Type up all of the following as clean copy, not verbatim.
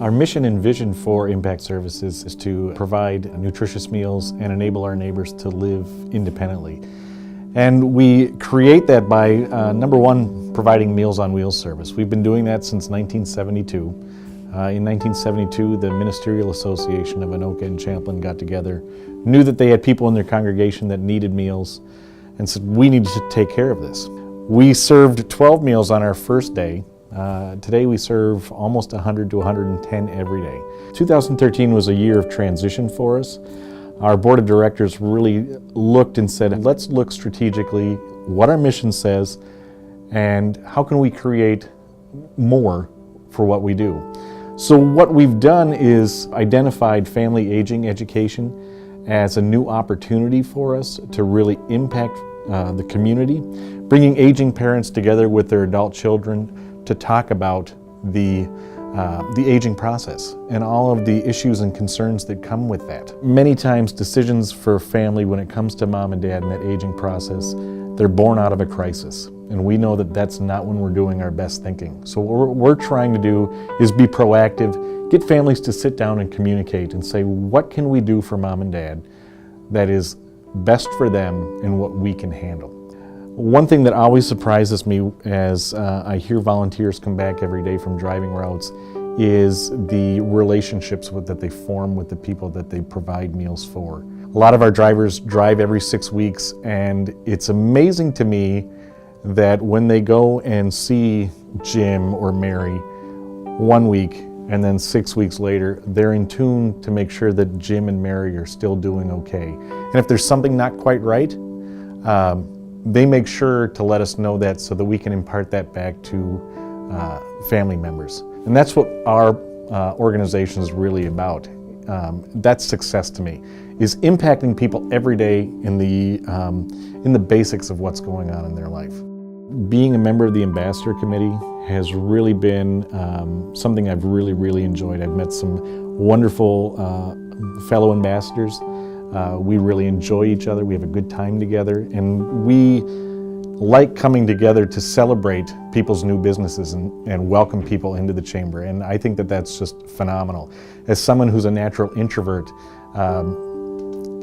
Our mission and vision for Impact Services is to provide nutritious meals and enable our neighbors to live independently. And we create that by, number one, providing Meals on Wheels service. We've been doing that since 1972. In 1972, the Ministerial Association of Anoka and Champlin got together, knew that they had people in their congregation that needed meals, and said, we need to take care of this. We served 12 meals on our first day. Today we serve almost 100 to 110 every day. 2013 was a year of transition for us. Our board of directors really looked and said, let's look strategically what our mission says and how can we create more for what we do. So what we've done is identified family aging education as a new opportunity for us to really impact the community, bringing aging parents together with their adult children to talk about the aging process and all of the issues and concerns that come with that. Many times decisions for family when it comes to mom and dad and that aging process, they're born out of a crisis. And we know that that's not when we're doing our best thinking. So what we're trying to do is be proactive, get families to sit down and communicate and say, what can we do for mom and dad that is best for them and what we can handle. One thing that always surprises me as I hear volunteers come back every day from driving routes is the relationships that they form with the people that they provide meals for. A lot of our drivers drive every 6 weeks, and it's amazing to me that when they go and see Jim or Mary 1 week and then 6 weeks later, they're in tune to make sure that Jim and Mary are still doing okay. And if there's something not quite right, they make sure to let us know that so that we can impart that back to family members. And that's what our organization is really about. That's success to me, is impacting people every day in the basics of what's going on in their life. Being a member of the Ambassador Committee has really been something I've really enjoyed. I've met some wonderful fellow ambassadors. We really enjoy each other, we have a good time together, and we like coming together to celebrate people's new businesses and welcome people into the chamber, and I think that that's just phenomenal. As someone who's a natural introvert,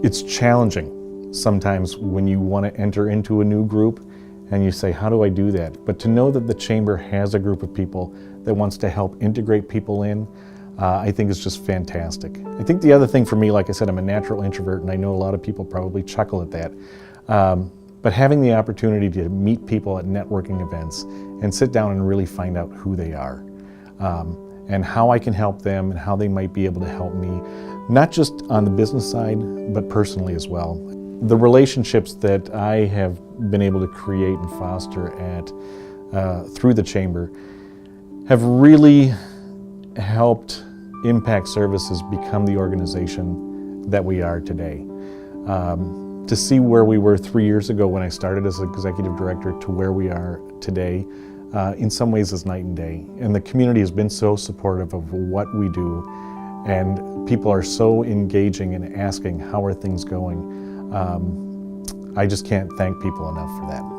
it's challenging sometimes when you want to enter into a new group and you say, how do I do that? But to know that the chamber has a group of people that wants to help integrate people in, I think is just fantastic. I think the other thing for me, like I said, I'm a natural introvert, and I know a lot of people probably chuckle at that. But having the opportunity to meet people at networking events and sit down and really find out who they are and how I can help them and how they might be able to help me, not just on the business side, but personally as well. The relationships that I have been able to create and foster through the chamber have really helped Impact Services become the organization that we are today. To see where we were 3 years ago when I started as executive director to where we are today, in some ways is night and day. And the community has been so supportive of what we do, and people are so engaging and asking, how are things going? I just can't thank people enough for that.